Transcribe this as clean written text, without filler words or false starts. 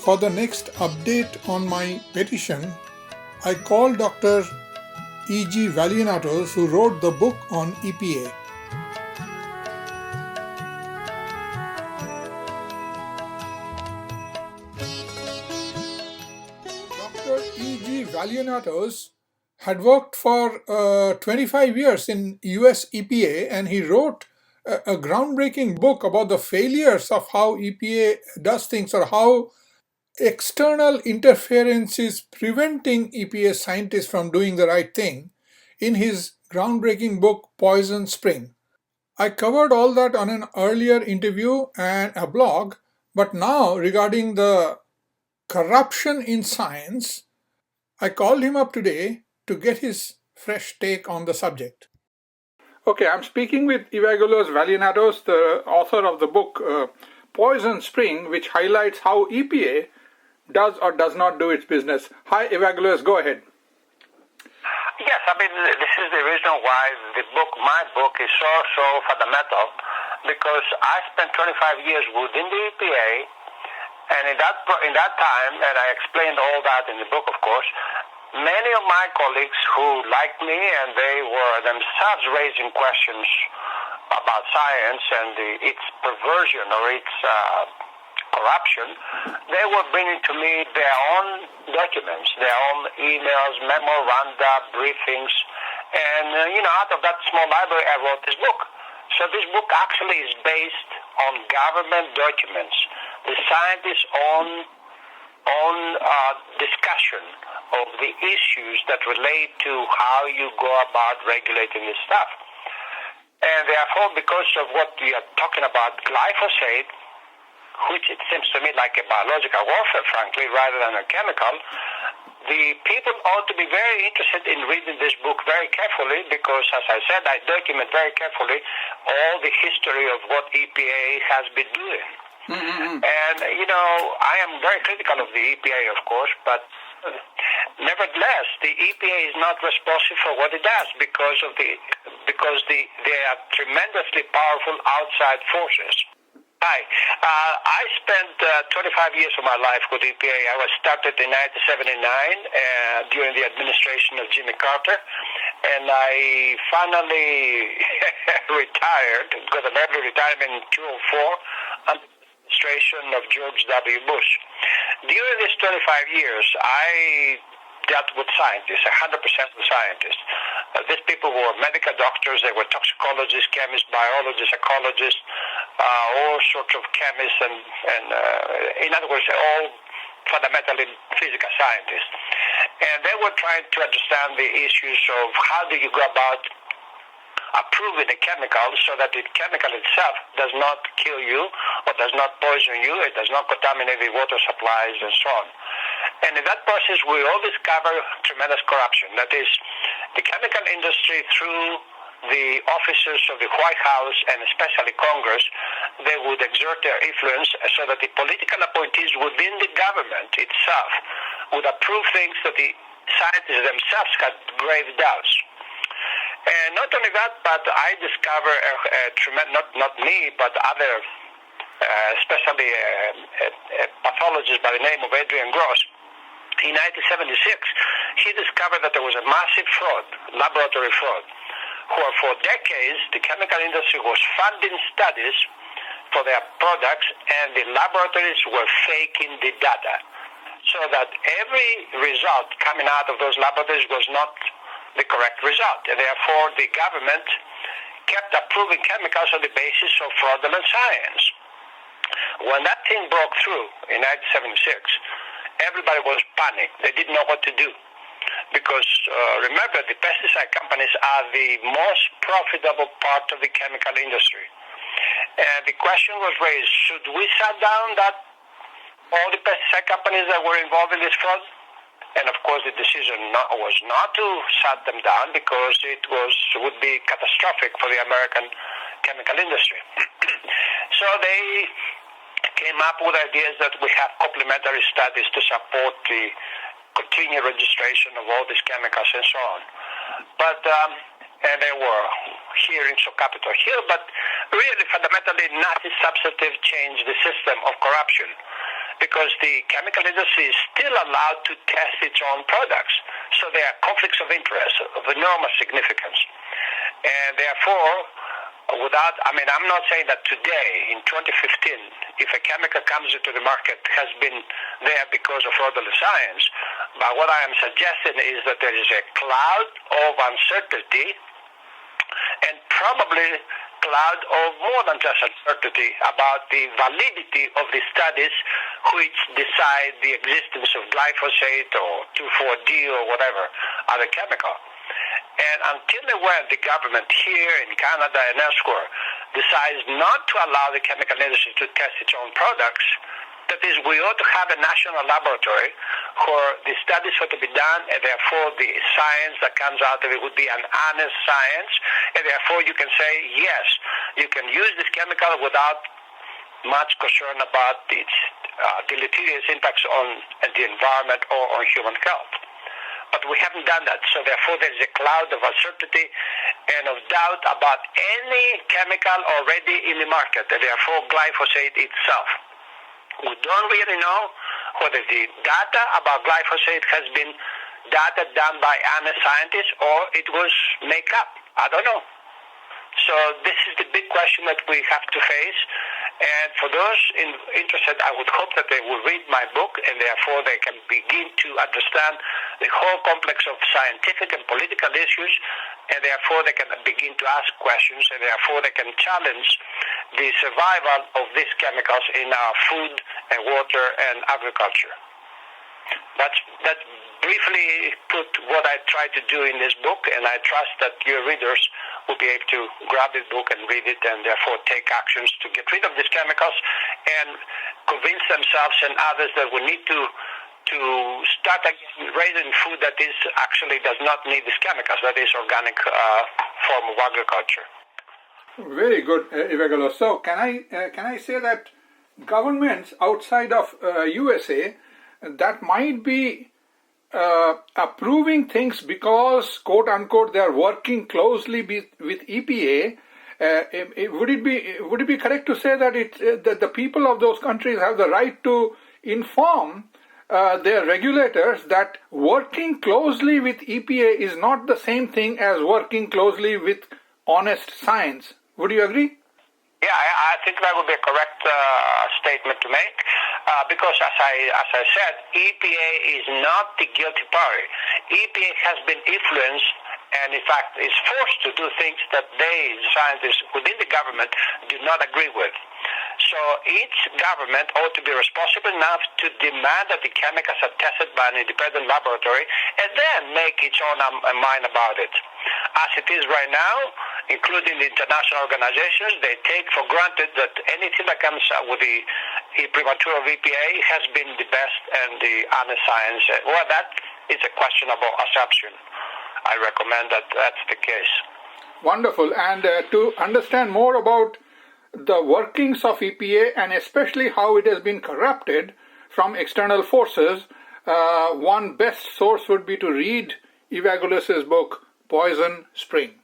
For the next update on my petition, I called Dr. E.G. Vallianatos, who wrote the book on EPA. Dr. E.G. Vallianatos had worked for 25 years in US-EPA, and he wrote a groundbreaking book about the failures of how EPA does things, or how external interference is preventing EPA scientists from doing the right thing, in his groundbreaking book Poison Spring. I covered all that on an earlier interview and a blog, but now regarding the corruption in science, I called him up today to get his fresh take on the subject. Okay, I'm speaking with Evaggelos Vallianatos, the author of the book Poison Spring, which highlights how EPA does or does not do its business. Hi, Evaggelos, go ahead. Yes, this is the reason why my book is so fundamental, because I spent 25 years within the EPA, and in that time, and I explained all that in the book, of course, many of my colleagues who liked me, and they were themselves raising questions about science and its perversion or its corruption, they were bringing to me their own documents, their own emails, memoranda, briefings, and out of that small library I wrote this book. So this book actually is based on government documents, the scientists' own discussion of the issues that relate to how you go about regulating this stuff. And therefore, because of what we are talking about, glyphosate, which it seems to me like a biological warfare, frankly, rather than a chemical, the people ought to be very interested in reading this book very carefully, because, as I said, I document very carefully all the history of what EPA has been doing. Mm-hmm. And, I am very critical of the EPA, of course, but nevertheless, the EPA is not responsible for what it does because they are tremendously powerful outside forces. Hi. I spent 25 years of my life with EPA. I was started in 1979 during the administration of Jimmy Carter, and I finally retired, got an early retirement in 2004 under the administration of George W. Bush. During these 25 years, I dealt with scientists, 100% with scientists. These people were medical doctors, they were toxicologists, chemists, biologists, ecologists, all sorts of chemists, and in other words, all fundamentally physical scientists. And they were trying to understand the issues of how do you go about approving a chemical so that the chemical itself does not kill you or does not poison you, it does not contaminate the water supplies and so on. And in that process, we all discover tremendous corruption. That is, the chemical industry, through the officers of the White House and especially Congress, they would exert their influence so that the political appointees within the government itself would approve things that the scientists themselves had grave doubts. And not only that, but I discover not me, but other, especially a pathologist by the name of Adrian Gross. In 1976, he discovered that there was a massive fraud, laboratory fraud, where for decades the chemical industry was funding studies for their products, and the laboratories were faking the data, so that every result coming out of those laboratories was not the correct result. And therefore, the government kept approving chemicals on the basis of fraudulent science. When that thing broke through in 1976, everybody was panicked. They didn't know what to do. Because remember, the pesticide companies are the most profitable part of the chemical industry. And the question was raised, should we shut down all the pesticide companies that were involved in this fraud? And of course, the decision was not to shut them down, because it would be catastrophic for the American chemical industry. So they came up with ideas that we have complementary studies to support the continued registration of all these chemicals and so on. But and there were hearings on Capitol Hill, but really fundamentally nothing substantive changed the system of corruption. because the chemical industry is still allowed to test its own products. So there are conflicts of interest of enormous significance. And therefore, I'm not saying that today, in 2015, if a chemical comes into the market, has been there because of fraudulent science. But what I am suggesting is that there is a cloud of uncertainty, and probably cloud of more than just uncertainty about the validity of the studies which decide the existence of glyphosate or 2,4-D or whatever other chemical. And until and when the government here in Canada and elsewhere decides not to allow the chemical industry to test its own products, that is, we ought to have a national laboratory where the studies ought to be done, and therefore the science that comes out of it would be an honest science, and therefore you can say, yes, you can use this chemical without much concern about its deleterious impacts on the environment or on human health. But we haven't done that, so therefore there is a cloud of uncertainty and of doubt about any chemical already in the market, and therefore glyphosate itself. We don't really know whether the data about glyphosate has been data done by honest scientists or it was make up. I don't know. So this is the big question that we have to face. And for those interested, I would hope that they will read my book, and therefore they can begin to understand the whole complex of scientific and political issues, and therefore they can begin to ask questions, and therefore they can challenge the survival of these chemicals in our food and water and agriculture. That briefly put what I try to do in this book, and I trust that your readers will be able to grab this book and read it, and therefore take actions to get rid of these chemicals and convince themselves and others that we need to start again raising food that is actually does not need these chemicals, that is organic form of agriculture. Very good, Evaggelos. So can I say that governments outside of USA that might be approving things because, quote unquote, they are working closely with EPA. Would it be correct to say that that the people of those countries have the right to inform their regulators that working closely with EPA is not the same thing as working closely with honest science? Would you agree? Yeah, I think that would be a correct statement to make, because as I said, EPA is not the guilty party. EPA has been influenced and in fact is forced to do things that they, scientists within the government, do not agree with. So each government ought to be responsible enough to demand that the chemicals are tested by an independent laboratory and then make its own mind about it. As it is right now, including the international organizations, they take for granted that anything that comes out with the imprimatur of EPA has been the best and the honest science. Well, that is a questionable assumption. I recommend that that's the case. Wonderful. And to understand more about the workings of EPA and especially how it has been corrupted from external forces, one best source would be to read Evaggelos' book, Poison Spring.